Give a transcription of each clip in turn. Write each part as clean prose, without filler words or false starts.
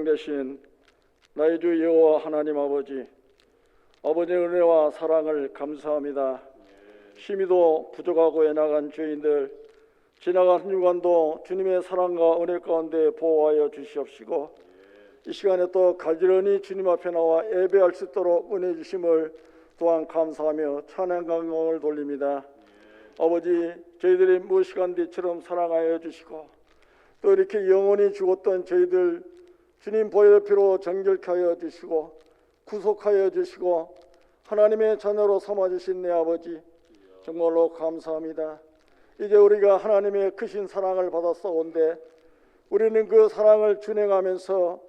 되신 나의 주 여호와 하나님 아버지의 은혜와 사랑을 감사합니다. 심히도 부족하고 애나간 죄인들 지나간 한 주간도 주님의 사랑과 은혜 가운데 보호하여 주시옵시고 이 시간에 또 가지런히 주님 앞에 나와 예배할 수 있도록 은혜 주심을 또한 감사하며 찬양 감사를 돌립니다. 아버지, 저희들이 무시간 뒤처럼 사랑하여 주시고 또 이렇게 영원히 죽었던 저희들 주님 보혈의 피로 정결케 하여 주시고 구속하여 주시고 하나님의 자녀로 삼아주신 내 아버지, 정말로 감사합니다. 이제 우리가 하나님의 크신 사랑을 받았사온데 우리는 그 사랑을 준행하면서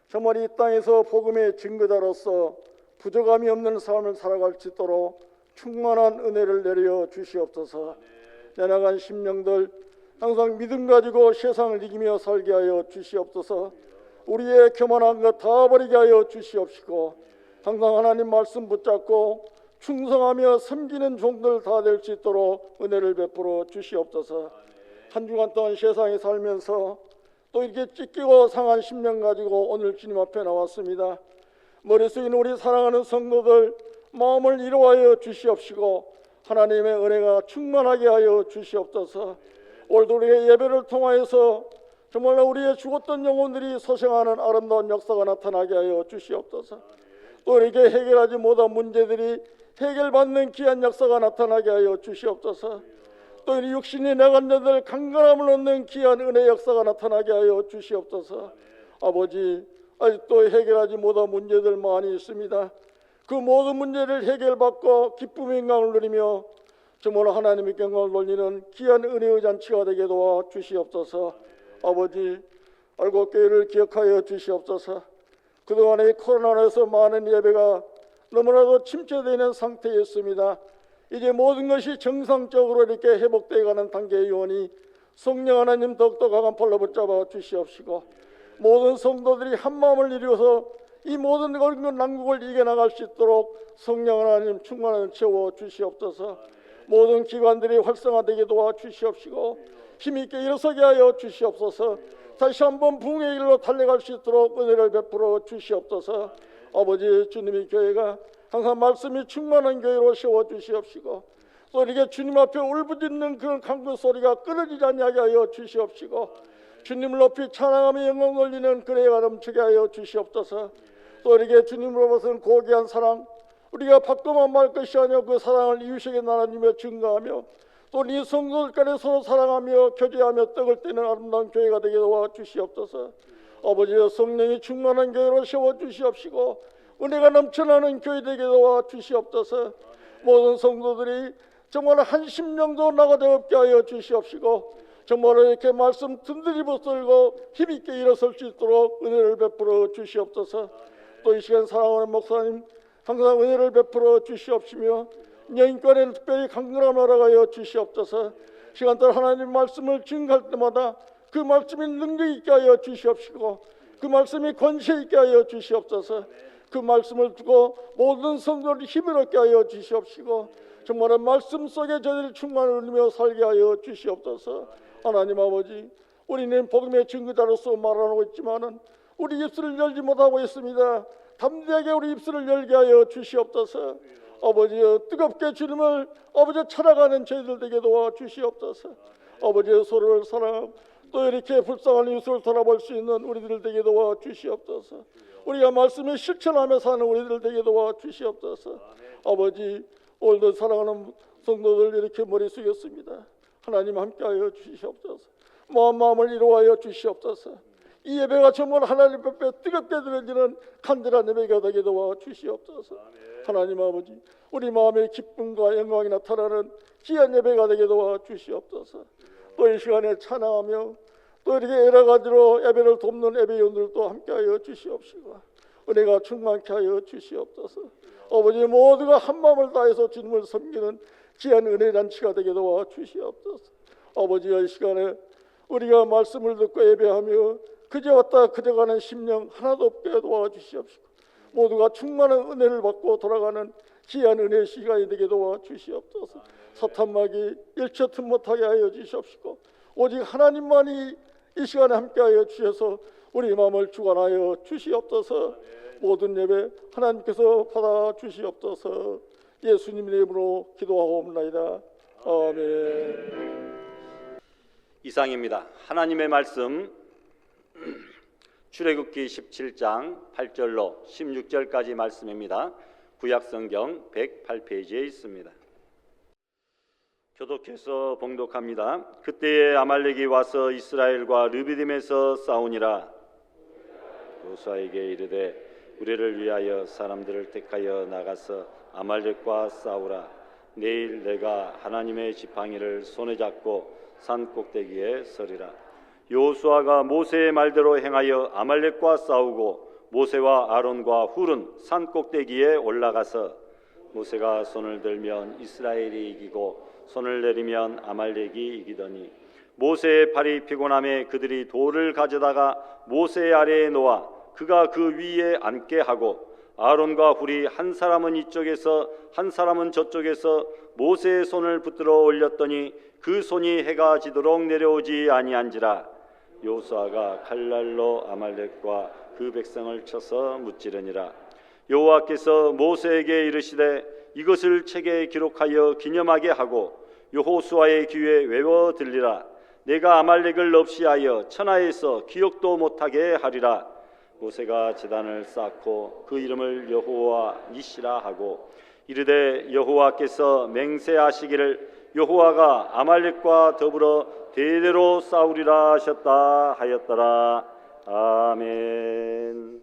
정말 이 땅에서 복음의 증거자로서 부족함이 없는 삶을 살아갈 수 있도록 충만한 은혜를 내려 주시옵소서. 내나간 심령들 항상 믿음 가지고 세상을 이기며 살게 하여 주시옵소서. 우리의 교만한 것 다 버리게 하여 주시옵시고 항상 하나님 말씀 붙잡고 충성하며 섬기는 종들 다 될 수 있도록 은혜를 베풀어 주시옵소서. 한 주간 동안 세상에 살면서 또 이렇게 찢기고 상한 심령 가지고 오늘 주님 앞에 나왔습니다. 머릿속에 있는 우리 사랑하는 성도들 마음을 이루하여 주시옵시고 하나님의 은혜가 충만하게 하여 주시옵소서. 오늘도 우리의 예배를 통하여서 정말 우리의 죽었던 영혼들이 소생하는 아름다운 역사가 나타나게 하여 주시옵소서. 또 이렇게 해결하지 못한 문제들이 해결받는 귀한 역사가 나타나게 하여 주시옵소서. 또 이 육신이 나간 자들 강건함을 얻는 귀한 은혜 역사가 나타나게 하여 주시옵소서. 아버지, 아직도 해결하지 못한 문제들 많이 있습니다. 그 모든 문제를 해결받고 기쁨의 영광을 누리며 정말 하나님의 영광을 돌리는 귀한 은혜의 잔치가 되게 도와 주시옵소서. 아버지, 알고 교회를 기억하여 주시옵소서. 그동안의 코로나에서 많은 예배가 너무나도 침체되어 있는 상태였습니다. 이제 모든 것이 정상적으로 이렇게 회복되어 가는 단계에 오니 성령 하나님 더욱더 강한 팔로 붙잡아 주시옵시고 모든 성도들이 한 마음을 이루어서 이 모든 난국을 이겨나갈 수 있도록 성령 하나님 충만한 채워 주시옵소서. 모든 기관들이 활성화되게 도와 주시옵시고 힘있게 일어서게 하여 주시옵소서. 다시 한번 부흥의 길로 달려갈 수 있도록 은혜를 베풀어 주시옵소서. 아버지, 주님의 교회가 항상 말씀이 충만한 교회로 세워주시옵시고 또 이렇게 주님 앞에 울부짖는 그런 간구 소리가 끊어지지 않게 하여 주시옵시고 주님을 높이 찬양하며 영광 돌리는 그레가 넘치게 하여 주시옵소서. 또 이렇게 주님으로부터는 고귀한 사랑 우리가 받고만 말 것이 아니오 그 사랑을 이웃에게 나눠주며 증거하며 또 네 성도들까지 서로 사랑하며 교제하며 떡을 떼는 아름다운 교회가 되게 도와 주시옵소서. 아버지여, 성령이 충만한 교회로 세워주시옵시고 은혜가 넘쳐나는 교회 되게 도와 주시옵소서. 모든 성도들이 정말 한 심령도 나가지 없게 하여 주시옵시고 정말 이렇게 말씀 든든히 붙들고 힘있게 일어설 수 있도록 은혜를 베풀어 주시옵소서. 또 이 시간 사랑하는 목사님 항상 은혜를 베풀어 주시옵시며 영인권에 특별히 강건함을 알아가여 주시옵소서. 시간대 하나님 말씀을 증거할 때마다 그 말씀이 능력 있게 하여 주시옵시고 그 말씀이 권세 있게 하여 주시옵소서. 그 말씀을 두고 모든 성도를 힘을 얻게 하여 주시옵시고 정말 말씀 속에 저희들이 충만을 누리며 살게 하여 주시옵소서. 하나님 아버지, 우리는 복음의 증거자로서 말하고 있지만은 우리 입술을 열지 못하고 있습니다. 담대하게 우리 입술을 열게 하여 주시옵소서. 아버지여, 뜨겁게 주님을 아버지 찾아가는 저희들 되게 도와 주시옵소서. 아버지여, 서로를 사랑하고 또 이렇게 불쌍한 이웃을 돌아볼 수 있는 우리들 되게 도와 주시옵소서. 우리가 말씀을 실천하며 사는 우리들 되게 도와 주시옵소서. 아버지, 오늘도 사랑하는 성도들 이렇게 머리 숙였습니다. 하나님 함께하여 주시옵소서. 마음을 이루하여 주시옵소서. 이 예배가 정말 하나님 앞에 뜨겁게 드려지는 간절한 예배가 되게 도와 주시옵소서. 하나님 아버지, 우리 마음의 기쁨과 영광이 나타나는 귀한 예배가 되게 도와 주시옵소서. 또 이 시간에 찬양하며 또 이렇게 여러 가지로 예배를 돕는 예배원들도 함께하여 주시옵시고 은혜가 충만케 하여 주시옵소서. 아버지, 모두가 한 마음을 다해서 주님을 섬기는 귀한 은혜 잔치가 되게 도와 주시옵소서. 아버지가 이 시간에 우리가 말씀을 듣고 예배하며 그저 왔다 그저 가는 심령 하나도 없게 도와주시옵시고 모두가 충만한 은혜를 받고 돌아가는 귀한 은혜의 시간이 되게 도와주시옵소서. 사탄마귀 일처 틈 못하게 하여 주시옵시고 오직 하나님만이 이 시간에 함께하여 주셔서 우리 마음을 주관하여 주시옵소서. 모든 예배 하나님께서 받아 주시옵소서. 예수님 이름으로 기도하옵나이다. 아멘. 이상입니다. 하나님의 말씀 출애굽기 17장 8절로 16절까지 말씀입니다. 구약성경 108페이지에 있습니다. 교독해서 봉독합니다. 그때에 아말렉이 와서 이스라엘과 르비딤에서 싸우니라. 요수아에게 이르되 우리를 위하여 사람들을 택하여 나가서 아말렉과 싸우라. 내일 내가 하나님의 지팡이를 손에 잡고 산 꼭대기에 서리라. 여호수아가 모세의 말대로 행하여 아말렉과 싸우고 모세와 아론과 훌은 산 꼭대기에 올라가서 모세가 손을 들면 이스라엘이 이기고 손을 내리면 아말렉이 이기더니 모세의 팔이 피곤함에 그들이 돌을 가져다가 모세 아래에 놓아 그가 그 위에 앉게 하고 아론과 훌이 한 사람은 이쪽에서 한 사람은 저쪽에서 모세의 손을 붙들어 올렸더니 그 손이 해가 지도록 내려오지 아니한지라. 여호수아가 칼날로 아말렉과 그 백성을 쳐서 무찌르니라. 여호와께서 모세에게 이르시되 이것을 책에 기록하여 기념하게 하고 여호수아의 귀에 외워 들리라. 내가 아말렉을 없이하여 천하에서 기억도 못하게 하리라. 모세가 제단을 쌓고 그 이름을 여호와 니시라 하고 이르되 여호와께서 맹세하시기를 여호와가 아말렉과 더불어 대대로 싸우리라 하셨다 하였더라. 아멘.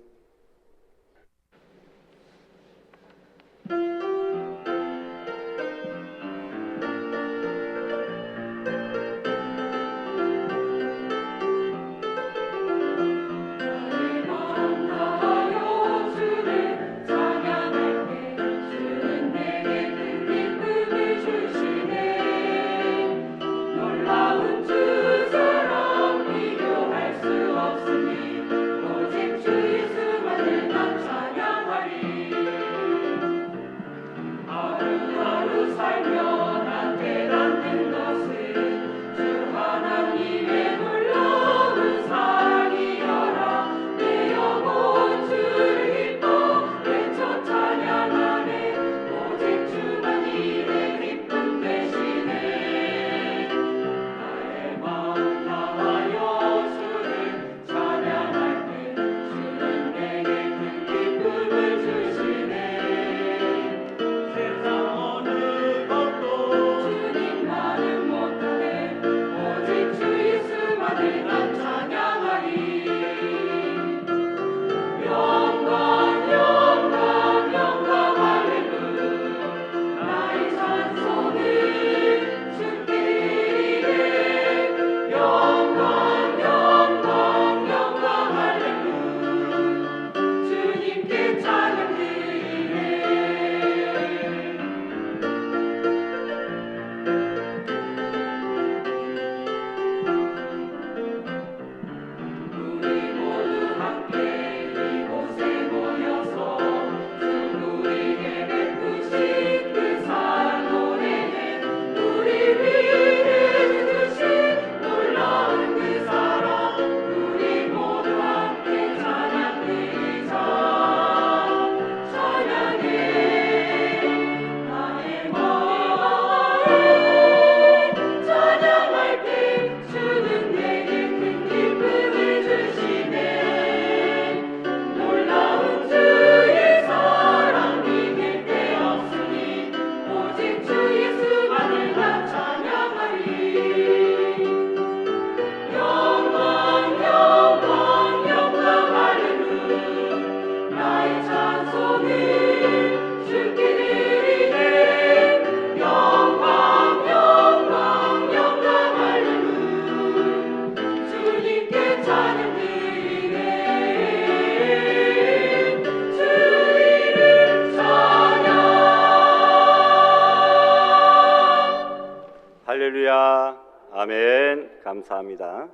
할렐루야. 아멘. 감사합니다.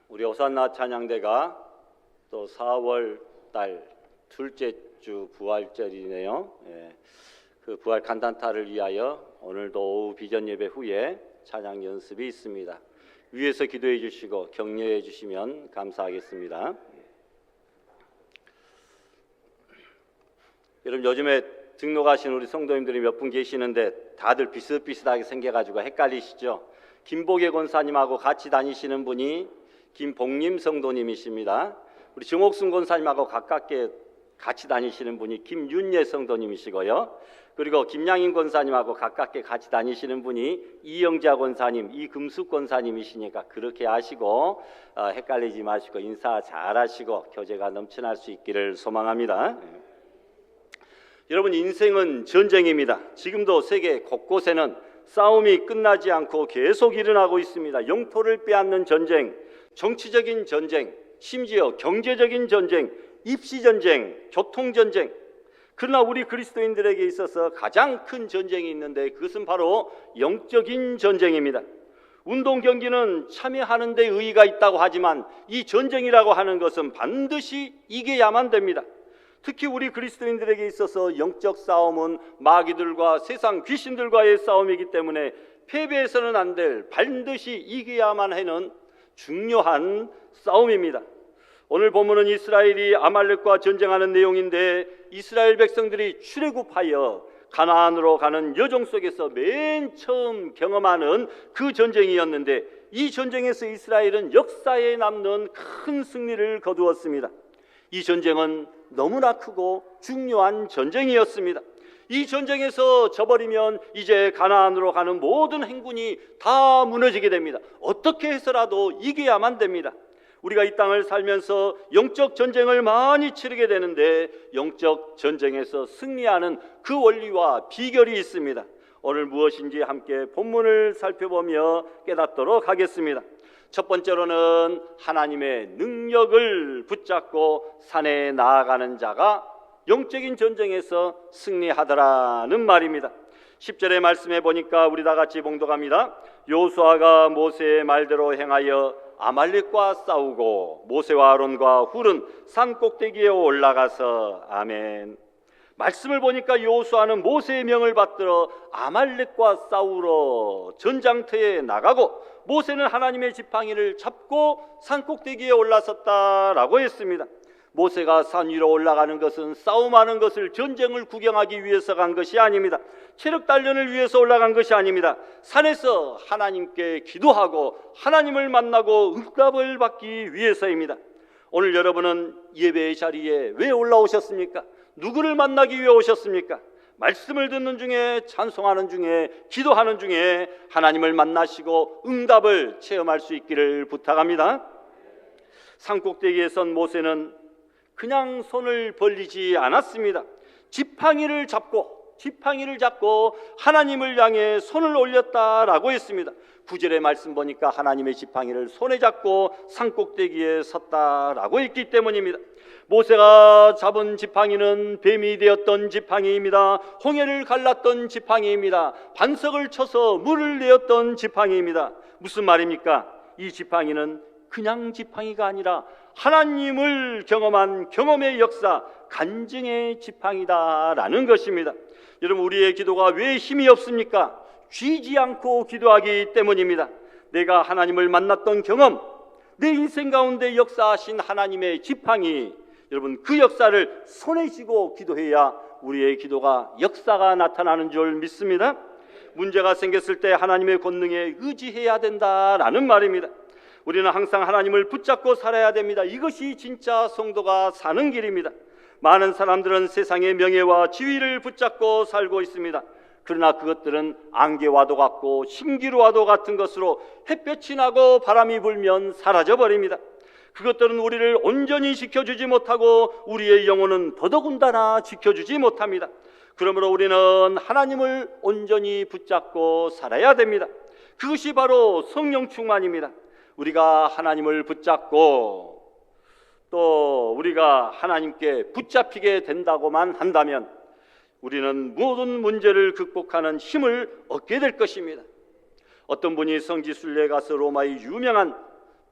우리 호산나 찬양대가 또 4월 달 둘째 주 부활절이네요. 그 부활 간단타를 위하여 오늘도 오후 비전 예배 후에 찬양 연습이 있습니다. 위에서 기도해 주시고 격려해 주시면 감사하겠습니다. 여러분, 요즘에 등록하신 우리 성도님들이 몇 분 계시는데 다들 비슷비슷하게 생겨가지고 헷갈리시죠? 김복애 권사님하고 같이 다니시는 분이 김복림 성도님이십니다. 우리 정옥순 권사님하고 가깝게 같이 다니시는 분이 김윤예 성도님이시고요. 그리고 김양인 권사님하고 가깝게 같이 다니시는 분이 이영자 권사님, 이금숙 권사님이시니까 그렇게 아시고 헷갈리지 마시고 인사 잘하시고 교제가 넘쳐날 수 있기를 소망합니다. 여러분, 인생은 전쟁입니다. 지금도 세계 곳곳에는 싸움이 끝나지 않고 계속 일어나고 있습니다. 영토를 빼앗는 전쟁, 정치적인 전쟁, 심지어 경제적인 전쟁, 입시 전쟁, 교통 전쟁. 그러나 우리 그리스도인들에게 있어서 가장 큰 전쟁이 있는데 그것은 바로 영적인 전쟁입니다. 운동 경기는 참여하는 데 의의가 있다고 하지만 이 전쟁이라고 하는 것은 반드시 이겨야만 됩니다. 특히 우리 그리스도인들에게 있어서 영적 싸움은 마귀들과 세상 귀신들과의 싸움이기 때문에 패배해서는 안 될, 반드시 이겨야만 하는 중요한 싸움입니다. 오늘 본문은 이스라엘이 아말렉과 전쟁하는 내용인데 이스라엘 백성들이 출애굽하여 가나안으로 가는 여정 속에서 맨 처음 경험하는 그 전쟁이었는데 이 전쟁에서 이스라엘은 역사에 남는 큰 승리를 거두었습니다. 이 전쟁은 너무나 크고 중요한 전쟁이었습니다. 이 전쟁에서 져버리면 이제 가나안으로 가는 모든 행군이 다 무너지게 됩니다. 어떻게 해서라도 이겨야만 됩니다. 우리가 이 땅을 살면서 영적 전쟁을 많이 치르게 되는데 영적 전쟁에서 승리하는 그 원리와 비결이 있습니다. 오늘 무엇인지 함께 본문을 살펴보며 깨닫도록 하겠습니다. 첫 번째로는 하나님의 능력을 붙잡고 산에 나아가는 자가 영적인 전쟁에서 승리하더라는 말입니다. 10절의 말씀에 보니까 우리 다 같이 봉독합니다. 여호수아가 모세의 말대로 행하여 아말렉과 싸우고 모세와 아론과 훌은 산 꼭대기에 올라가서 아멘. 말씀을 보니까 여호수아는 모세의 명을 받들어 아말렉과 싸우러 전장터에 나가고 모세는 하나님의 지팡이를 잡고 산 꼭대기에 올라섰다라고 했습니다. 모세가 산 위로 올라가는 것은 싸움하는 것을, 전쟁을 구경하기 위해서 간 것이 아닙니다. 체력 단련을 위해서 올라간 것이 아닙니다. 산에서 하나님께 기도하고 하나님을 만나고 응답을 받기 위해서입니다. 오늘 여러분은 예배의 자리에 왜 올라오셨습니까? 누구를 만나기 위해 오셨습니까? 말씀을 듣는 중에, 찬송하는 중에, 기도하는 중에 하나님을 만나시고 응답을 체험할 수 있기를 부탁합니다. 산꼭대기에 선 모세는 그냥 손을 벌리지 않았습니다. 지팡이를 잡고 하나님을 향해 손을 올렸다라고 했습니다. 9절의 말씀 보니까 하나님의 지팡이를 손에 잡고 산꼭대기에 섰다라고 했기 때문입니다. 모세가 잡은 지팡이는 뱀이 되었던 지팡이입니다. 홍해를 갈랐던 지팡이입니다. 반석을 쳐서 물을 내었던 지팡이입니다. 무슨 말입니까? 이 지팡이는 그냥 지팡이가 아니라 하나님을 경험한 경험의 역사, 간증의 지팡이다라는 것입니다. 여러분, 우리의 기도가 왜 힘이 없습니까? 쉬지 않고 기도하기 때문입니다. 내가 하나님을 만났던 경험, 내 인생 가운데 역사하신 하나님의 지팡이, 여러분 그 역사를 손에 쥐고 기도해야 우리의 기도가 역사가 나타나는 줄 믿습니다. 문제가 생겼을 때 하나님의 권능에 의지해야 된다라는 말입니다. 우리는 항상 하나님을 붙잡고 살아야 됩니다. 이것이 진짜 성도가 사는 길입니다. 많은 사람들은 세상의 명예와 지위를 붙잡고 살고 있습니다. 그러나 그것들은 안개와도 같고 신기루와도 같은 것으로 햇볕이 나고 바람이 불면 사라져버립니다. 그것들은 우리를 온전히 지켜주지 못하고 우리의 영혼은 더더군다나 지켜주지 못합니다. 그러므로 우리는 하나님을 온전히 붙잡고 살아야 됩니다. 그것이 바로 성령 충만입니다. 우리가 하나님을 붙잡고 또 우리가 하나님께 붙잡히게 된다고만 한다면 우리는 모든 문제를 극복하는 힘을 얻게 될 것입니다. 어떤 분이 성지순례에 가서 로마의 유명한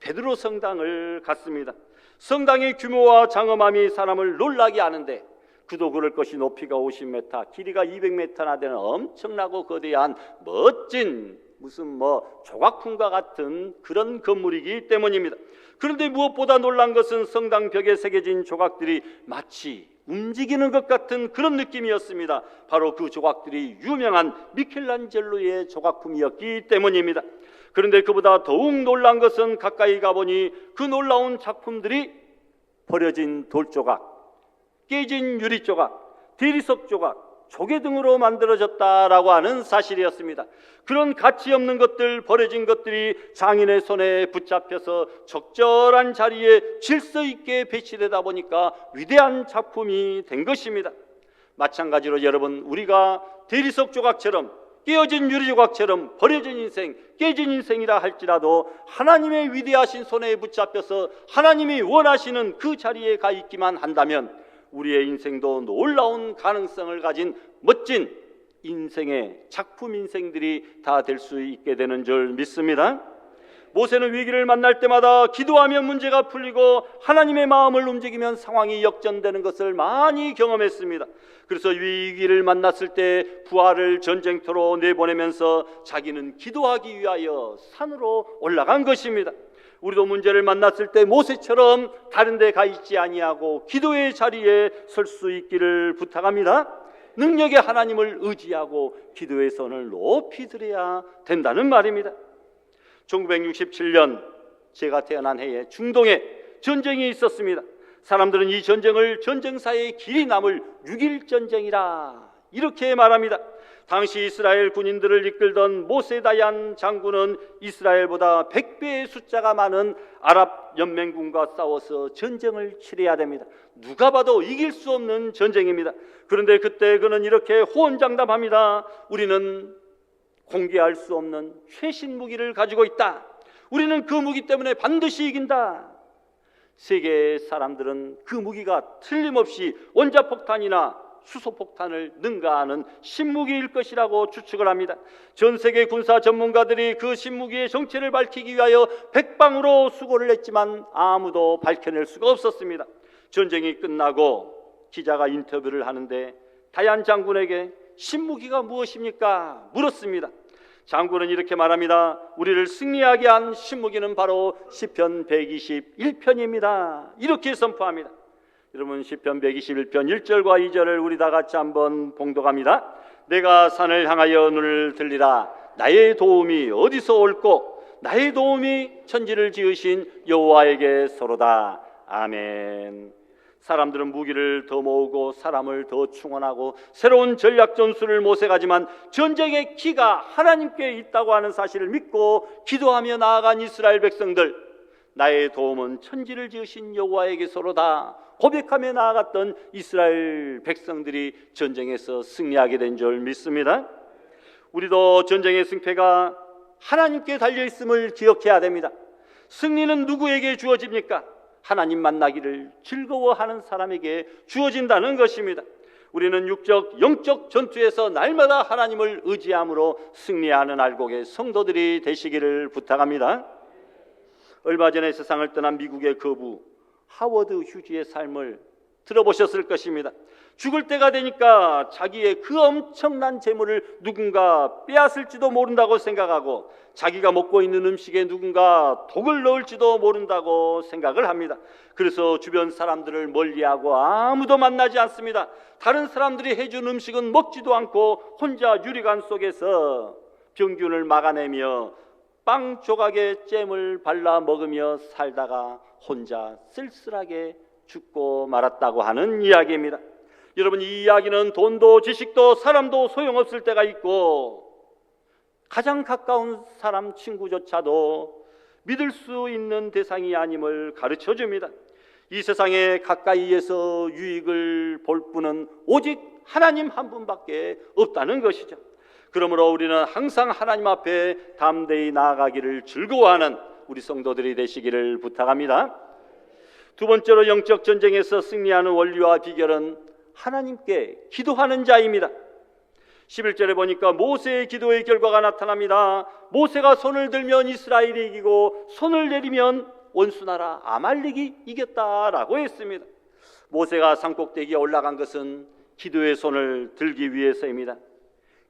베드로 성당을 갔습니다. 성당의 규모와 장엄함이 사람을 놀라게 하는데 그도 그럴 것이 높이가 50m, 길이가 200m나 되는 엄청나고 거대한 멋진 무슨 조각품과 같은 그런 건물이기 때문입니다. 그런데 무엇보다 놀란 것은 성당 벽에 새겨진 조각들이 마치 움직이는 것 같은 그런 느낌이었습니다. 바로 그 조각들이 유명한 미켈란젤로의 조각품이었기 때문입니다. 그런데 그보다 더욱 놀란 것은 가까이 가보니 그 놀라운 작품들이 버려진 돌조각, 깨진 유리조각, 대리석 조각, 조개 등으로 만들어졌다라고 하는 사실이었습니다. 그런 가치 없는 것들, 버려진 것들이 장인의 손에 붙잡혀서 적절한 자리에 질서 있게 배치되다 보니까 위대한 작품이 된 것입니다. 마찬가지로 여러분, 우리가 대리석 조각처럼, 깨어진 유리 조각처럼 버려진 인생, 깨진 인생이라 할지라도 하나님의 위대하신 손에 붙잡혀서 하나님이 원하시는 그 자리에 가 있기만 한다면 우리의 인생도 놀라운 가능성을 가진 멋진 인생의 작품 인생들이 다 될 수 있게 되는 줄 믿습니다. 모세는 위기를 만날 때마다 기도하면 문제가 풀리고 하나님의 마음을 움직이면 상황이 역전되는 것을 많이 경험했습니다. 그래서 위기를 만났을 때 부하를 전쟁터로 내보내면서 자기는 기도하기 위하여 산으로 올라간 것입니다. 우리도 문제를 만났을 때 모세처럼 다른 데 가 있지 아니하고 기도의 자리에 설 수 있기를 부탁합니다. 능력의 하나님을 의지하고 기도의 손을 높이 들어야 된다는 말입니다. 1967년 제가 태어난 해에 중동에 전쟁이 있었습니다. 사람들은 이 전쟁을 전쟁사의 길이 남을 6.1 전쟁이라 이렇게 말합니다. 당시 이스라엘 군인들을 이끌던 모세다얀 장군은 이스라엘보다 100배의 숫자가 많은 아랍 연맹군과 싸워서 전쟁을 치러야 됩니다. 누가 봐도 이길 수 없는 전쟁입니다. 그런데 그때 그는 이렇게 호언장담합니다. 우리는 공개할 수 없는 최신 무기를 가지고 있다. 우리는 그 무기 때문에 반드시 이긴다. 세계의 사람들은 그 무기가 틀림없이 원자폭탄이나 수소폭탄을 능가하는 신무기일 것이라고 추측을 합니다. 전 세계 군사 전문가들이 그 신무기의 정체를 밝히기 위하여 백방으로 수고를 했지만 아무도 밝혀낼 수가 없었습니다. 전쟁이 끝나고 기자가 인터뷰를 하는데 다얀 장군에게 신무기가 무엇입니까? 물었습니다. 장군은 이렇게 말합니다. 우리를 승리하게 한 신무기는 바로 시편 121편입니다. 이렇게 선포합니다. 여러분, 시편 121편 1절과 2절을 우리 다 같이 한번 봉독합니다. 내가 산을 향하여 눈을 들리라. 나의 도움이 어디서 올꼬? 나의 도움이 천지를 지으신 여호와에게서로다. 아멘. 사람들은 무기를 더 모으고 사람을 더 충원하고 새로운 전략 전술을 모색하지만 전쟁의 키가 하나님께 있다고 하는 사실을 믿고 기도하며 나아간 이스라엘 백성들, 나의 도움은 천지를 지으신 여호와에게서로다 고백하며 나아갔던 이스라엘 백성들이 전쟁에서 승리하게 된 줄 믿습니다. 우리도 전쟁의 승패가 하나님께 달려있음을 기억해야 됩니다. 승리는 누구에게 주어집니까? 하나님 만나기를 즐거워하는 사람에게 주어진다는 것입니다. 우리는 육적, 영적 전투에서 날마다 하나님을 의지함으로 승리하는 알곡의 성도들이 되시기를 부탁합니다. 얼마 전에 세상을 떠난 미국의 거부 하워드 휴지의 삶을 들어보셨을 것입니다. 죽을 때가 되니까 자기의 그 엄청난 재물을 누군가 빼앗을지도 모른다고 생각하고 자기가 먹고 있는 음식에 누군가 독을 넣을지도 모른다고 생각을 합니다. 그래서 주변 사람들을 멀리하고 아무도 만나지 않습니다. 다른 사람들이 해준 음식은 먹지도 않고 혼자 유리관 속에서 병균을 막아내며 빵 조각에 잼을 발라 먹으며 살다가 혼자 쓸쓸하게 죽고 말았다고 하는 이야기입니다. 여러분, 이 이야기는 돈도 지식도 사람도 소용없을 때가 있고 가장 가까운 사람 친구조차도 믿을 수 있는 대상이 아님을 가르쳐 줍니다. 이 세상에 가까이에서 유익을 볼 분은 오직 하나님 한 분밖에 없다는 것이죠. 그러므로 우리는 항상 하나님 앞에 담대히 나아가기를 즐거워하는 우리 성도들이 되시기를 부탁합니다. 두 번째로 영적 전쟁에서 승리하는 원리와 비결은 하나님께 기도하는 자입니다. 11절에 보니까 모세의 기도의 결과가 나타납니다. 모세가 손을 들면 이스라엘이 이기고 손을 내리면 원수나라 아말렉이 이겼다라고 했습니다. 모세가 산꼭대기에 올라간 것은 기도의 손을 들기 위해서입니다.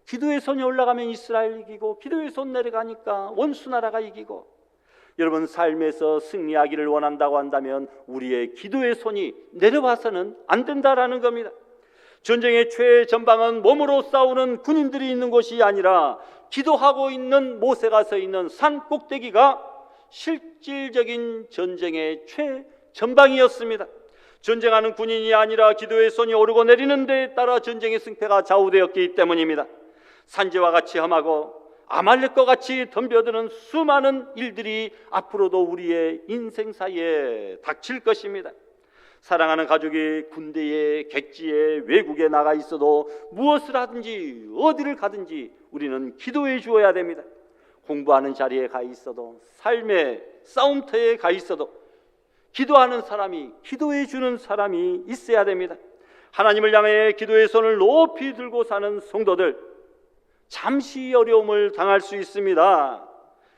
기도의 손이 올라가면 이스라엘 이기고, 기도의 손 내려가니까 원수 나라가 이기고. 여러분, 삶에서 승리하기를 원한다고 한다면 우리의 기도의 손이 내려와서는 안 된다라는 겁니다. 전쟁의 최전방은 몸으로 싸우는 군인들이 있는 곳이 아니라 기도하고 있는 모세가 서 있는 산 꼭대기가 실질적인 전쟁의 최전방이었습니다. 전쟁하는 군인이 아니라 기도의 손이 오르고 내리는 데에 따라 전쟁의 승패가 좌우되었기 때문입니다. 산지와 같이 험하고 아말렉과 같이 덤벼드는 수많은 일들이 앞으로도 우리의 인생사에 닥칠 것입니다. 사랑하는 가족이 군대에, 객지에, 외국에 나가 있어도 무엇을 하든지 어디를 가든지 우리는 기도해 주어야 됩니다. 공부하는 자리에 가 있어도, 삶의 싸움터에 가 있어도 기도하는 사람이, 기도해 주는 사람이 있어야 됩니다. 하나님을 향해 기도의 손을 높이 들고 사는 성도들, 잠시 어려움을 당할 수 있습니다.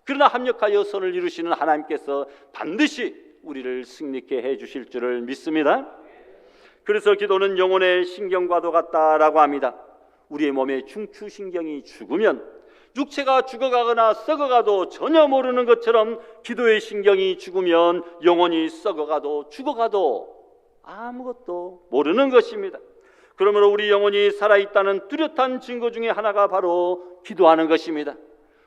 그러나 합력하여 선을 이루시는 하나님께서 반드시 우리를 승리케 해주실 줄을 믿습니다. 그래서 기도는 영혼의 신경과도 같다라고 합니다. 우리의 몸의 중추신경이 죽으면 육체가 죽어가거나 썩어가도 전혀 모르는 것처럼 기도의 신경이 죽으면 영혼이 썩어가도 죽어가도 아무것도 모르는 것입니다. 그러므로 우리 영혼이 살아있다는 뚜렷한 증거 중에 하나가 바로 기도하는 것입니다.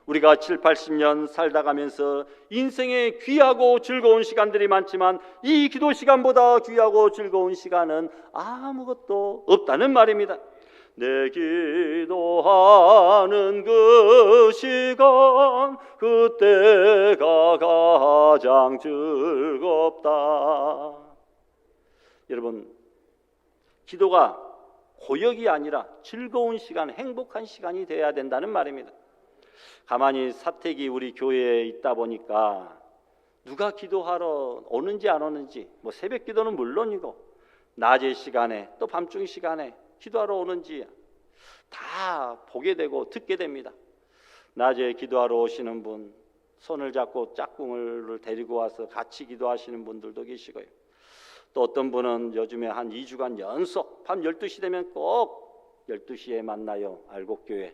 우리가 7, 80년 살다 가면서 인생에 귀하고 즐거운 시간들이 많지만 이 기도 시간보다 귀하고 즐거운 시간은 아무것도 없다는 말입니다. 내 기도하는 그 시간, 그때가 가장 즐겁다. 여러분, 기도가 고역이 아니라 즐거운 시간, 행복한 시간이 되어야 된다는 말입니다. 가만히 사택이 우리 교회에 있다 보니까 누가 기도하러 오는지 안 오는지, 새벽 기도는 물론이고 낮의 시간에 또 밤중 시간에 기도하러 오는지 다 보게 되고 듣게 됩니다. 낮에 기도하러 오시는 분, 손을 잡고 짝꿍을 데리고 와서 같이 기도하시는 분들도 계시고요. 또 어떤 분은 요즘에 한 2주간 연속 밤 12시 되면 꼭 12시에 만나요. 알곡교회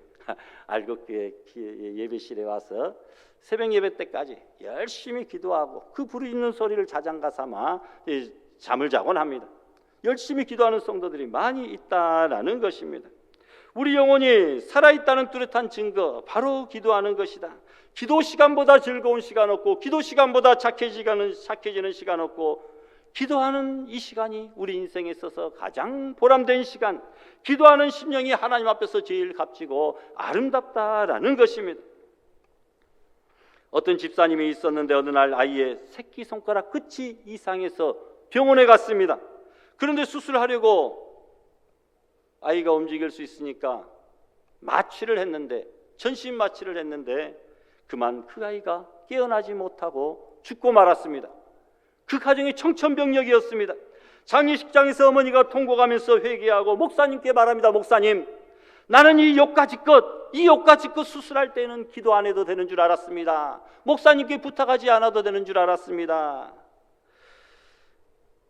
예배실에 와서 새벽 예배 때까지 열심히 기도하고 그 부르짖는 소리를 자장가 삼아 잠을 자곤 합니다. 열심히 기도하는 성도들이 많이 있다라는 것입니다. 우리 영혼이 살아있다는 뚜렷한 증거, 바로 기도하는 것이다. 기도 시간보다 즐거운 시간 없고, 기도 시간보다 착해지는 시간 없고, 기도하는 이 시간이 우리 인생에 있어서 가장 보람된 시간, 기도하는 심령이 하나님 앞에서 제일 값지고 아름답다라는 것입니다. 어떤 집사님이 있었는데 어느 날 아이의 새끼손가락 끝이 이상해서 병원에 갔습니다. 그런데 수술하려고 아이가 움직일 수 있으니까 전신 마취를 했는데 그만 그 아이가 깨어나지 못하고 죽고 말았습니다. 그 가정이 청천벽력이었습니다. 장례식장에서 어머니가 통곡하면서 회개하고 목사님께 말합니다. 목사님, 나는 이 욕가지 것 수술할 때는 기도 안 해도 되는 줄 알았습니다. 목사님께 부탁하지 않아도 되는 줄 알았습니다.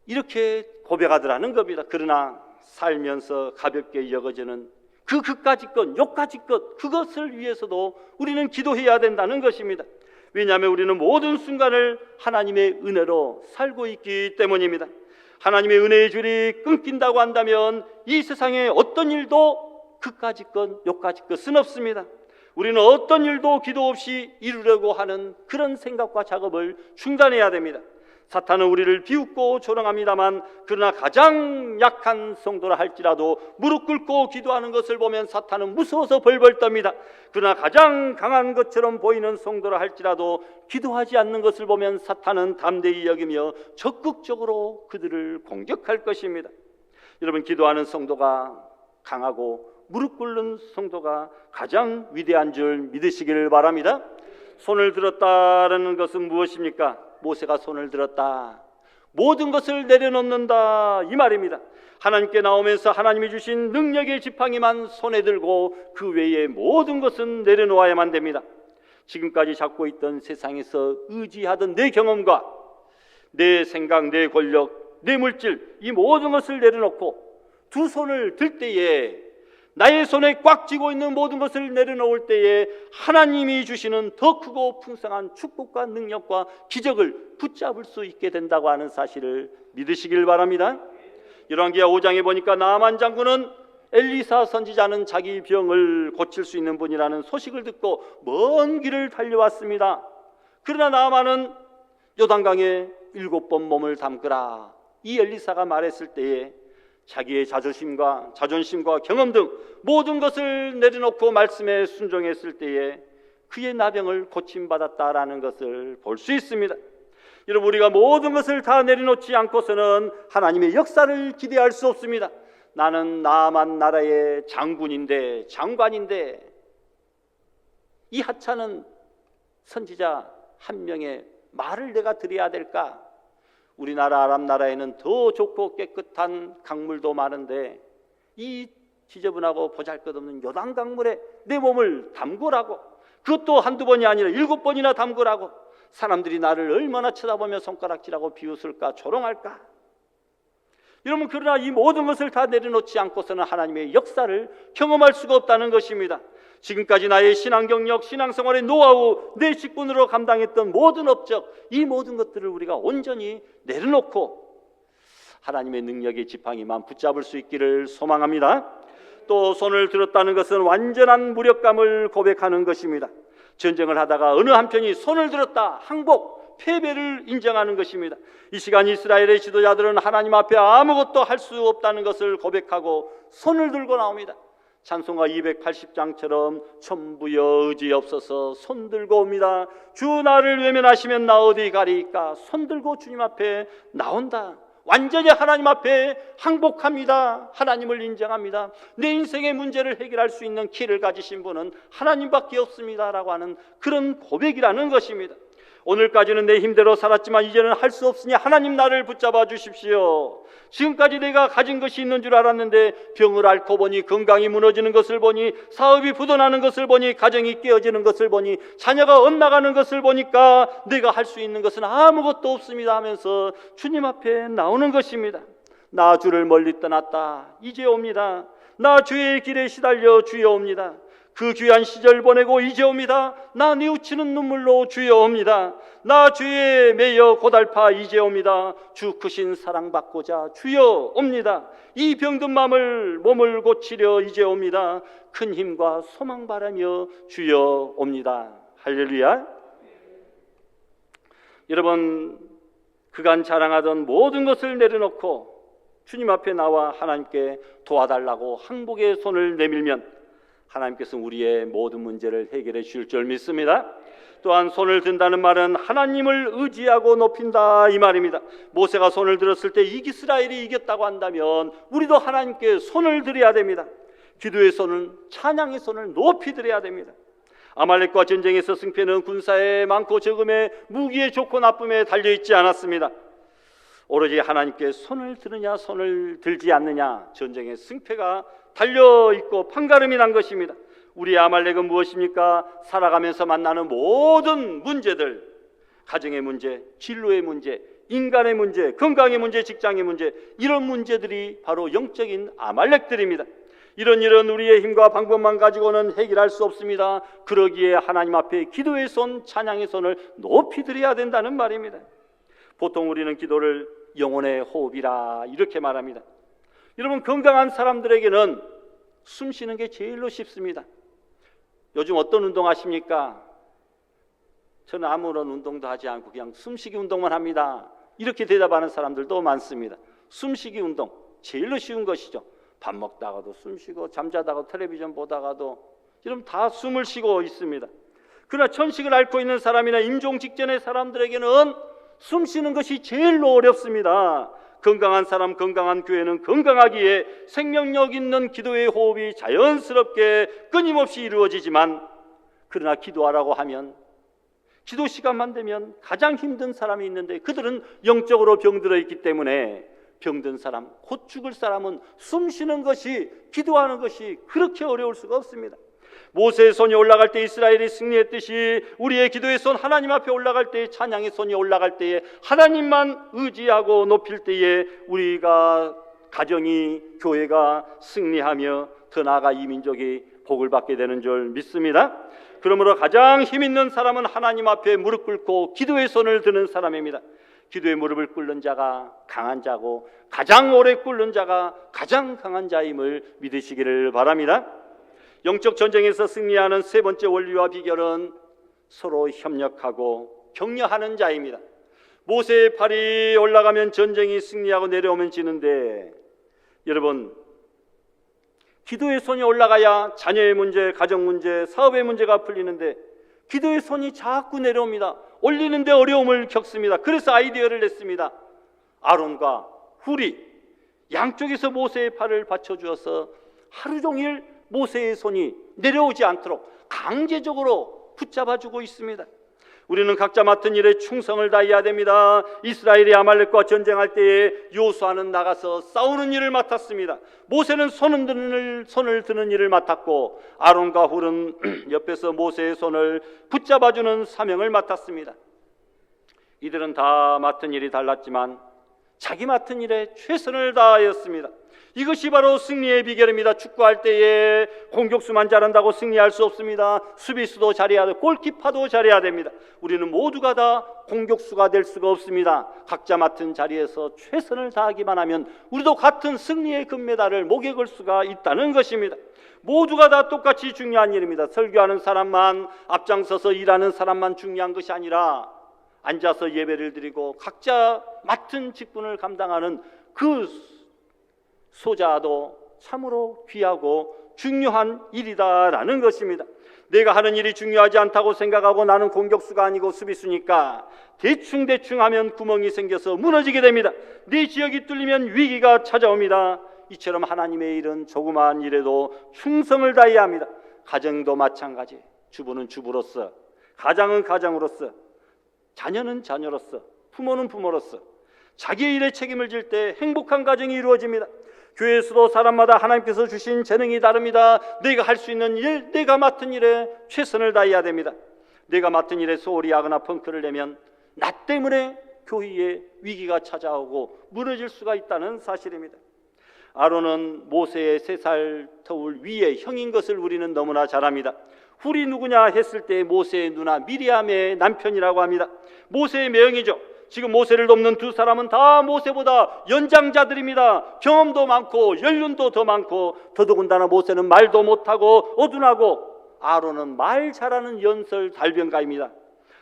이렇게 고백하더라는 겁니다. 그러나 살면서 가볍게 여겨지는 그 그까지 것, 욕가지 것, 그것을 위해서도 우리는 기도해야 된다는 것입니다. 왜냐하면 우리는 모든 순간을 하나님의 은혜로 살고 있기 때문입니다. 하나님의 은혜의 줄이 끊긴다고 한다면 이 세상에 어떤 일도 그까지 것, 요까지 것은 없습니다. 우리는 어떤 일도 기도 없이 이루려고 하는 그런 생각과 작업을 중단해야 됩니다. 사탄은 우리를 비웃고 조롱합니다만, 그러나 가장 약한 성도라 할지라도 무릎 꿇고 기도하는 것을 보면 사탄은 무서워서 벌벌 떱니다. 그러나 가장 강한 것처럼 보이는 성도라 할지라도 기도하지 않는 것을 보면 사탄은 담대히 여기며 적극적으로 그들을 공격할 것입니다. 여러분, 기도하는 성도가 강하고 무릎 꿇는 성도가 가장 위대한 줄 믿으시기를 바랍니다. 손을 들었다라는 것은 무엇입니까? 모세가 손을 들었다, 모든 것을 내려놓는다, 이 말입니다. 하나님께 나오면서 하나님이 주신 능력의 지팡이만 손에 들고 그 외의 모든 것은 내려놓아야만 됩니다. 지금까지 잡고 있던 세상에서 의지하던 내 경험과 내 생각, 내 권력, 내 물질, 이 모든 것을 내려놓고 두 손을 들 때에 나의 손에 꽉 쥐고 있는 모든 것을 내려놓을 때에 하나님이 주시는 더 크고 풍성한 축복과 능력과 기적을 붙잡을 수 있게 된다고 하는 사실을 믿으시길 바랍니다. 열왕기하 5장에 보니까 나아만 장군은 엘리사 선지자는 자기 병을 고칠 수 있는 분이라는 소식을 듣고 먼 길을 달려왔습니다. 그러나 나아만은 요단강에 7번 몸을 담그라, 이 엘리사가 말했을 때에 자기의 자존심과 경험 등 모든 것을 내려놓고 말씀에 순종했을 때에 그의 나병을 고침받았다라는 것을 볼 수 있습니다. 여러분, 우리가 모든 것을 다 내려놓지 않고서는 하나님의 역사를 기대할 수 없습니다. 나는 나만 나라의 장관인데 이 하찮은 선지자 한 명의 말을 내가 드려야 될까? 우리나라 아랍 나라에는 더 좋고 깨끗한 강물도 많은데 이 지저분하고 보잘것없는 요단 강물에 내 몸을 담그라고, 그것도 한두 번이 아니라 7번이나 담그라고, 사람들이 나를 얼마나 쳐다보며 손가락질하고 비웃을까, 조롱할까? 여러분, 그러나 이 모든 것을 다 내려놓지 않고서는 하나님의 역사를 경험할 수가 없다는 것입니다. 지금까지 나의 신앙 경력, 신앙생활의 노하우, 내 직분으로 감당했던 모든 업적, 이 모든 것들을 우리가 온전히 내려놓고 하나님의 능력의 지팡이만 붙잡을 수 있기를 소망합니다. 또 손을 들었다는 것은 완전한 무력감을 고백하는 것입니다. 전쟁을 하다가 어느 한편이 손을 들었다, 항복, 패배를 인정하는 것입니다. 이 시간 이스라엘의 지도자들은 하나님 앞에 아무것도 할 수 없다는 것을 고백하고 손을 들고 나옵니다. 찬송가 280장처럼 천부여 의지 없어서 손 들고 옵니다. 주 나를 외면하시면 나 어디 가리까? 손 들고 주님 앞에 나온다. 완전히 하나님 앞에 항복합니다. 하나님을 인정합니다. 내 인생의 문제를 해결할 수 있는 키를 가지신 분은 하나님밖에 없습니다라고 하는 그런 고백이라는 것입니다. 오늘까지는 내 힘대로 살았지만 이제는 할 수 없으니 하나님 나를 붙잡아 주십시오. 지금까지 내가 가진 것이 있는 줄 알았는데 병을 앓고 보니, 건강이 무너지는 것을 보니, 사업이 부도나는 것을 보니, 가정이 깨어지는 것을 보니, 자녀가 엇나가는 것을 보니까 내가 할 수 있는 것은 아무것도 없습니다 하면서 주님 앞에 나오는 것입니다. 나 주를 멀리 떠났다, 이제 옵니다. 나 주의 길에 시달려 주여 옵니다. 그 귀한 시절 보내고 이제 옵니다. 나 뉘우치는 눈물로 주여 옵니다. 나 주의 매여 고달파 이제 옵니다. 주 크신 사랑받고자 주여 옵니다. 이 병든 몸을 고치려 이제 옵니다. 큰 힘과 소망 바라며 주여 옵니다. 할렐루야. 여러분, 그간 자랑하던 모든 것을 내려놓고 주님 앞에 나와 하나님께 도와달라고 항복의 손을 내밀면 하나님께서 우리의 모든 문제를 해결해 주실 줄 믿습니다. 또한 손을 든다는 말은 하나님을 의지하고 높인다, 이 말입니다. 모세가 손을 들었을 때 이스라엘이 이겼다고 한다면 우리도 하나님께 손을 들어야 됩니다. 기도의 손은, 찬양의 손을 높이 들어야 됩니다. 아말렉과 전쟁에서 승패는 군사의 많고 적음에, 무기의 좋고 나쁨에 달려있지 않았습니다. 오로지 하나님께 손을 드느냐 손을 들지 않느냐, 전쟁의 승패가 달려있고 판가름이 난 것입니다. 우리의 아말렉은 무엇입니까? 살아가면서 만나는 모든 문제들, 가정의 문제, 진로의 문제, 인간의 문제, 건강의 문제, 직장의 문제, 이런 문제들이 바로 영적인 아말렉들입니다. 이런 우리의 힘과 방법만 가지고는 해결할 수 없습니다. 그러기에 하나님 앞에 기도의 손, 찬양의 손을 높이 드려야 된다는 말입니다. 보통 우리는 기도를 영혼의 호흡이라 이렇게 말합니다. 여러분, 건강한 사람들에게는 숨 쉬는 게 제일로 쉽습니다. 요즘 어떤 운동 하십니까? 저는 아무런 운동도 하지 않고 그냥 숨쉬기 운동만 합니다, 이렇게 대답하는 사람들도 많습니다. 숨쉬기 운동, 제일로 쉬운 것이죠. 밥 먹다가도 숨 쉬고, 잠자다가도, 텔레비전 보다가도, 여러분 다 숨을 쉬고 있습니다. 그러나 천식을 앓고 있는 사람이나 임종 직전의 사람들에게는 숨 쉬는 것이 제일로 어렵습니다. 건강한 사람, 건강한 교회는 건강하기에 생명력 있는 기도의 호흡이 자연스럽게 끊임없이 이루어지지만, 그러나 기도하라고 하면, 기도 시간만 되면 가장 힘든 사람이 있는데 그들은 영적으로 병들어 있기 때문에 병든 사람, 곧 죽을 사람은 숨 쉬는 것이, 기도하는 것이 그렇게 어려울 수가 없습니다. 모세의 손이 올라갈 때 이스라엘이 승리했듯이 우리의 기도의 손, 하나님 앞에 올라갈 때, 찬양의 손이 올라갈 때에, 하나님만 의지하고 높일 때에 우리가 가정이, 교회가 승리하며 더 나아가 이 민족이 복을 받게 되는 줄 믿습니다. 그러므로 가장 힘 있는 사람은 하나님 앞에 무릎 꿇고 기도의 손을 드는 사람입니다. 기도의 무릎을 꿇는 자가 강한 자고 가장 오래 꿇는 자가 가장 강한 자임을 믿으시기를 바랍니다. 영적 전쟁에서 승리하는 세 번째 원리와 비결은 서로 협력하고 격려하는 자입니다. 모세의 팔이 올라가면 전쟁이 승리하고 내려오면 지는데, 여러분, 기도의 손이 올라가야 자녀의 문제, 가정 문제, 사업의 문제가 풀리는데 기도의 손이 자꾸 내려옵니다. 올리는데 어려움을 겪습니다. 그래서 아이디어를 냈습니다. 아론과 훌이 양쪽에서 모세의 팔을 받쳐주어서 하루 종일 모세의 손이 내려오지 않도록 강제적으로 붙잡아주고 있습니다. 우리는 각자 맡은 일에 충성을 다해야 됩니다. 이스라엘이 아말렉과 전쟁할 때에 여호수아는 나가서 싸우는 일을 맡았습니다. 모세는 손을 드는 일을 맡았고 아론과 훌은 옆에서 모세의 손을 붙잡아주는 사명을 맡았습니다. 이들은 다 맡은 일이 달랐지만 자기 맡은 일에 최선을 다하였습니다. 이것이 바로 승리의 비결입니다. 축구할 때에 공격수만 잘한다고 승리할 수 없습니다. 수비수도 잘해야 되고 골키퍼도 잘해야 됩니다. 우리는 모두가 다 공격수가 될 수가 없습니다. 각자 맡은 자리에서 최선을 다하기만 하면 우리도 같은 승리의 금메달을 목에 걸 수가 있다는 것입니다. 모두가 다 똑같이 중요한 일입니다. 설교하는 사람만, 앞장서서 일하는 사람만 중요한 것이 아니라 앉아서 예배를 드리고 각자 맡은 직분을 감당하는 그 소자도 참으로 귀하고 중요한 일이다라는 것입니다. 내가 하는 일이 중요하지 않다고 생각하고 나는 공격수가 아니고 수비수니까 대충 하면 구멍이 생겨서 무너지게 됩니다. 네 지역이 뚫리면 위기가 찾아옵니다. 이처럼 하나님의 일은 조그마한 일에도 충성을 다해야 합니다. 가정도 마찬가지. 주부는 주부로서, 가장은 가장으로서, 자녀는 자녀로서, 부모는 부모로서 자기의 일에 책임을 질 때 행복한 가정이 이루어집니다. 교회에서도 사람마다 하나님께서 주신 재능이 다릅니다. 내가 할 수 있는 일, 내가 맡은 일에 최선을 다해야 됩니다. 내가 맡은 일에 소홀히 하거나 펑크를 내면 나 때문에 교회에 위기가 찾아오고 무너질 수가 있다는 사실입니다. 아론은 모세의 3살 터울 위에 형인 것을 우리는 너무나 잘 압니다. 훌이 누구냐 했을 때 모세의 누나 미리암의 남편이라고 합니다. 모세의 매형이죠. 지금 모세를 돕는 두 사람은 다 모세보다 연장자들입니다. 경험도 많고 연륜도 더 많고, 더더군다나 모세는 말도 못하고 어둔하고 아론은 말 잘하는 연설 달변가입니다.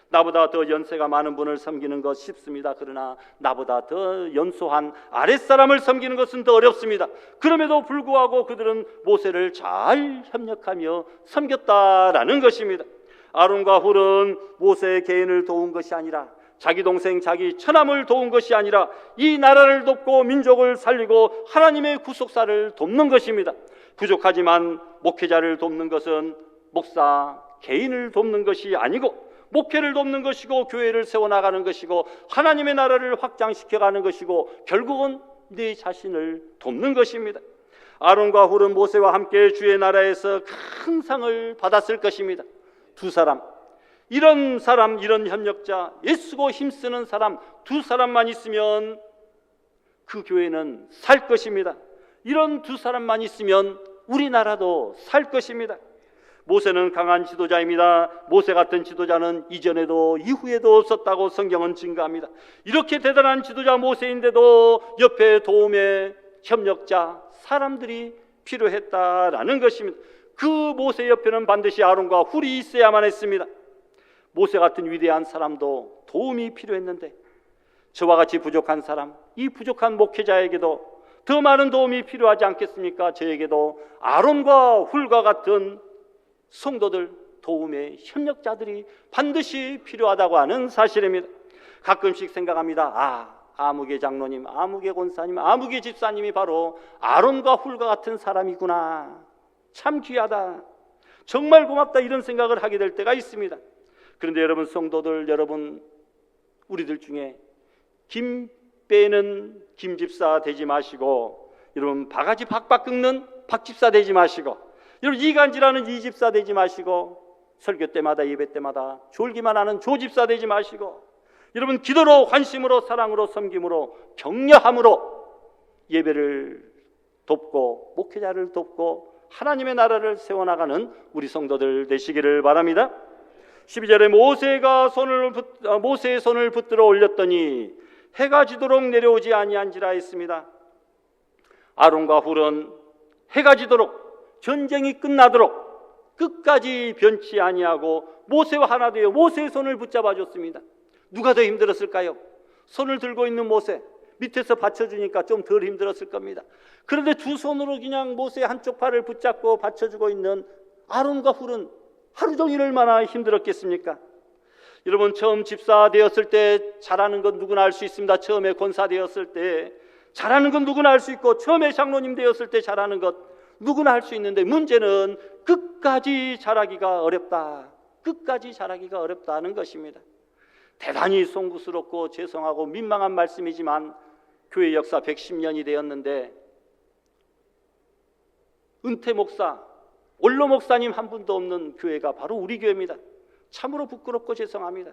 나보다 더 연세가 많은 분을 섬기는 것 쉽습니다. 그러나 나보다 더 연소한 아랫사람을 섬기는 것은 더 어렵습니다. 그럼에도 불구하고 그들은 모세를 잘 협력하며 섬겼다라는 것입니다. 아론과 훌은 모세의 개인을 도운 것이 아니라, 자기 동생, 자기 처남을 도운 것이 아니라 이 나라를 돕고 민족을 살리고 하나님의 구속사를 돕는 것입니다. 부족하지만 목회자를 돕는 것은 목사 개인을 돕는 것이 아니고 목회를 돕는 것이고 교회를 세워나가는 것이고 하나님의 나라를 확장시켜가는 것이고 결국은 네 자신을 돕는 것입니다. 아론과 훌은 모세와 함께 주의 나라에서 큰 상을 받았을 것입니다. 두 사람, 이런 협력자, 애쓰고 힘쓰는 사람 두 사람만 있으면 그 교회는 살 것입니다. 이런 두 사람만 있으면 우리나라도 살 것입니다. 모세는 강한 지도자입니다. 모세 같은 지도자는 이전에도 이후에도 없었다고 성경은 증거합니다. 이렇게 대단한 지도자 모세인데도 옆에 도움의 협력자, 사람들이 필요했다라는 것입니다. 그 모세 옆에는 반드시 아론과 훌이 있어야만 했습니다. 모세 같은 위대한 사람도 도움이 필요했는데 저와 같이 부족한 사람, 이 부족한 목회자에게도 더 많은 도움이 필요하지 않겠습니까? 저에게도 아론과 훌과 같은 성도들, 도움의 협력자들이 반드시 필요하다고 하는 사실입니다. 가끔씩 생각합니다. 아무개 장로님, 아무개 권사님, 아무개 집사님이 바로 아론과 훌과 같은 사람이구나. 참 귀하다. 정말 고맙다. 이런 생각을 하게 될 때가 있습니다. 그런데 여러분 성도들, 여러분 우리들 중에 김 빼는 김 집사 되지 마시고, 여러분 바가지 박박 긁는 박 집사 되지 마시고, 여러분 이간질하는 이 집사 되지 마시고, 설교 때마다 예배 때마다 졸기만 하는 조 집사 되지 마시고, 여러분 기도로, 관심으로, 사랑으로, 섬김으로, 격려함으로 예배를 돕고 목회자를 돕고 하나님의 나라를 세워나가는 우리 성도들 되시기를 바랍니다. 12절에 모세의 손을 붙들어 올렸더니 해가 지도록 내려오지 아니한지라 했습니다. 아론과 훌은 해가 지도록, 전쟁이 끝나도록 끝까지 변치 아니하고 모세와 하나 되어 모세의 손을 붙잡아 줬습니다. 누가 더 힘들었을까요? 손을 들고 있는 모세, 밑에서 받쳐주니까 좀 덜 힘들었을 겁니다. 그런데 두 손으로 그냥 모세의 한쪽 팔을 붙잡고 받쳐주고 있는 아론과 훌은 하루 종일 얼마나 힘들었겠습니까? 여러분, 처음 집사 되었을 때 잘하는 건 누구나 알 수 있습니다. 처음에 권사 되었을 때 잘하는 건 누구나 알 수 있고, 처음에 장로님 되었을 때 잘하는 것 누구나 할 수 있는데, 문제는 끝까지 잘하기가 어렵다. 끝까지 잘하기가 어렵다는 것입니다. 대단히 송구스럽고 죄송하고 민망한 말씀이지만 교회 역사 110년이 되었는데 은퇴 목사, 원로 목사님 한 분도 없는 교회가 바로 우리 교회입니다. 참으로 부끄럽고 죄송합니다.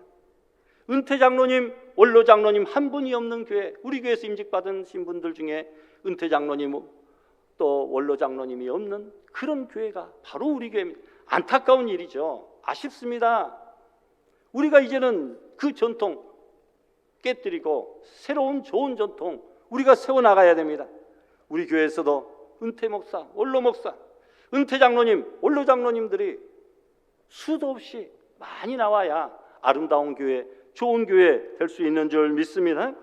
은퇴 장로님, 원로 장로님 한 분이 없는 교회, 우리 교회에서 임직받으신 분들 중에 은퇴 장로님 또 원로 장로님이 없는 그런 교회가 바로 우리 교회입니다. 안타까운 일이죠. 아쉽습니다. 우리가 이제는 그 전통 깨뜨리고 새로운 좋은 전통 우리가 세워나가야 됩니다. 우리 교회에서도 은퇴 목사, 원로 목사, 은퇴 장로님, 원로 장로님들이 수도 없이 많이 나와야 아름다운 교회, 좋은 교회 될 수 있는 줄 믿습니다.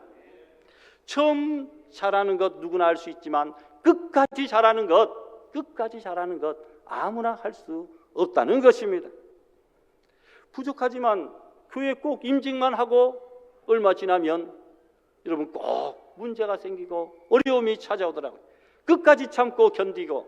처음 잘하는 것 누구나 할 수 있지만 끝까지 잘하는 것 아무나 할 수 없다는 것입니다. 부족하지만 교회 꼭 임직만 하고 얼마 지나면 여러분 꼭 문제가 생기고 어려움이 찾아오더라고요. 끝까지 참고 견디고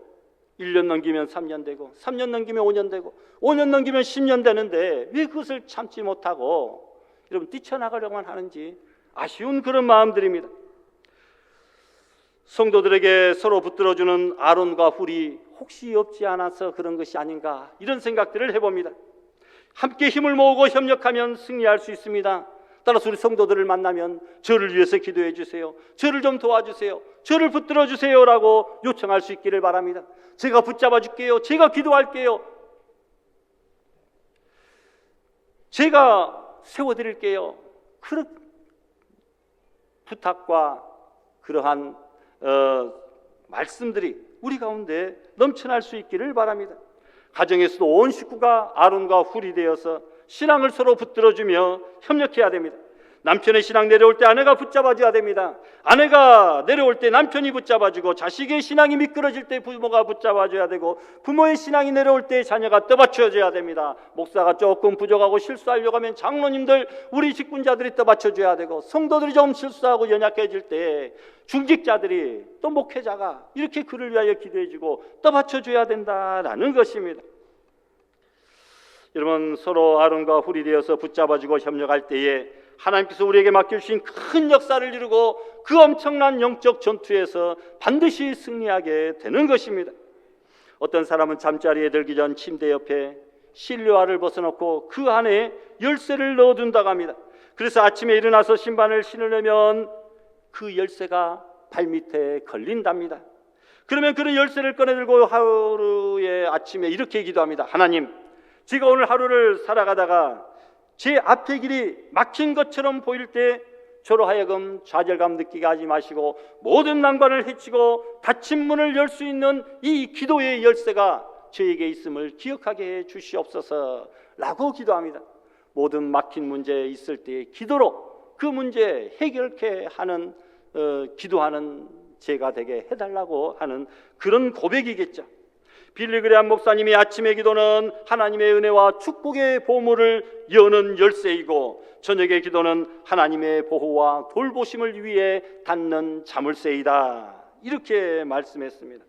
1년 넘기면 3년 되고 3년 넘기면 5년 되고 5년 넘기면 10년 되는데 왜 그것을 참지 못하고 여러분 뛰쳐나가려고만 하는지 아쉬운 그런 마음들입니다. 성도들에게 서로 붙들어주는 아론과 훌이 혹시 없지 않아서 그런 것이 아닌가, 이런 생각들을 해봅니다. 함께 힘을 모으고 협력하면 승리할 수 있습니다. 따라서 우리 성도들을 만나면 저를 위해서 기도해 주세요, 저를 좀 도와주세요, 저를 붙들어 주세요라고 요청할 수 있기를 바랍니다. 제가 붙잡아 줄게요, 제가 기도할게요, 제가 세워드릴게요. 그런 부탁과 그러한 말씀들이 우리 가운데 넘쳐날 수 있기를 바랍니다. 가정에서도 온 식구가 아론과 훌이 되어서 신앙을 서로 붙들어주며 협력해야 됩니다. 남편의 신앙 내려올 때 아내가 붙잡아줘야 됩니다. 아내가 내려올 때 남편이 붙잡아주고, 자식의 신앙이 미끄러질 때 부모가 붙잡아줘야 되고, 부모의 신앙이 내려올 때 자녀가 떠받쳐줘야 됩니다. 목사가 조금 부족하고 실수하려고 하면 장로님들, 우리 직분자들이 떠받쳐줘야 되고, 성도들이 좀 실수하고 연약해질 때 중직자들이 또 목회자가 이렇게 그를 위하여 기도해주고 떠받쳐줘야 된다라는 것입니다. 여러분, 서로 아론과 훌이 되어서 붙잡아주고 협력할 때에 하나님께서 우리에게 맡겨주신 큰 역사를 이루고 그 엄청난 영적 전투에서 반드시 승리하게 되는 것입니다. 어떤 사람은 잠자리에 들기 전 침대 옆에 실내화를 벗어놓고 그 안에 열쇠를 넣어둔다고 합니다. 그래서 아침에 일어나서 신발을 신으려면 그 열쇠가 발밑에 걸린답니다. 그러면 그런 열쇠를 꺼내들고 하루의 아침에 이렇게 기도합니다. 하나님, 제가 오늘 하루를 살아가다가 제 앞의 길이 막힌 것처럼 보일 때 저로 하여금 좌절감 느끼게 하지 마시고 모든 난관을 헤치고 닫힌 문을 열 수 있는 이 기도의 열쇠가 저에게 있음을 기억하게 해 주시옵소서 라고 기도합니다. 모든 막힌 문제 있을 때 기도로 그 문제 해결케 하는 기도하는 제가 되게 해달라고 하는 그런 고백이겠죠. 빌리 그레함 목사님의 아침의 기도는 하나님의 은혜와 축복의 보물을 여는 열쇠이고, 저녁의 기도는 하나님의 보호와 돌보심을 위해 닫는 자물쇠이다, 이렇게 말씀했습니다.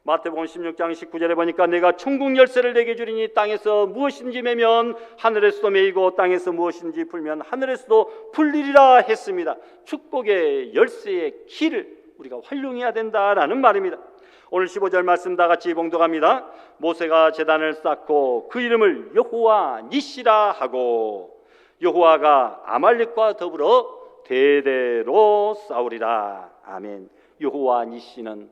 마태복음 16장 19절에 보니까 내가 천국 열쇠를 내게 주리니 땅에서 무엇인지 매면 하늘에서도 매이고 땅에서 무엇인지 풀면 하늘에서도 풀리리라 했습니다. 축복의 열쇠의 키를 우리가 활용해야 된다라는 말입니다. 오늘 15절 말씀 다 같이 봉독합니다. 모세가 제단을 쌓고 그 이름을 여호와 니시라 하고, 여호와가 아말렉과 더불어 대대로 싸우리라. 아멘. 여호와 니시는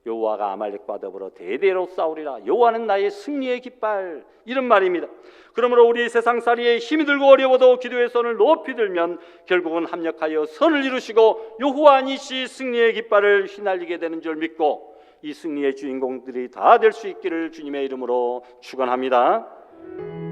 여호와가 아말렉과 더불어 대대로 싸우리라. 여호와는 나의 승리의 깃발, 이런 말입니다. 그러므로 우리 세상살이에 힘이 들고 어려워도 기도의 손을 높이 들면 결국은 합력하여 선을 이루시고 여호와 니시 승리의 깃발을 휘날리게 되는 줄 믿고 이 승리의 주인공들이 다 될 수 있기를 주님의 이름으로 축원합니다.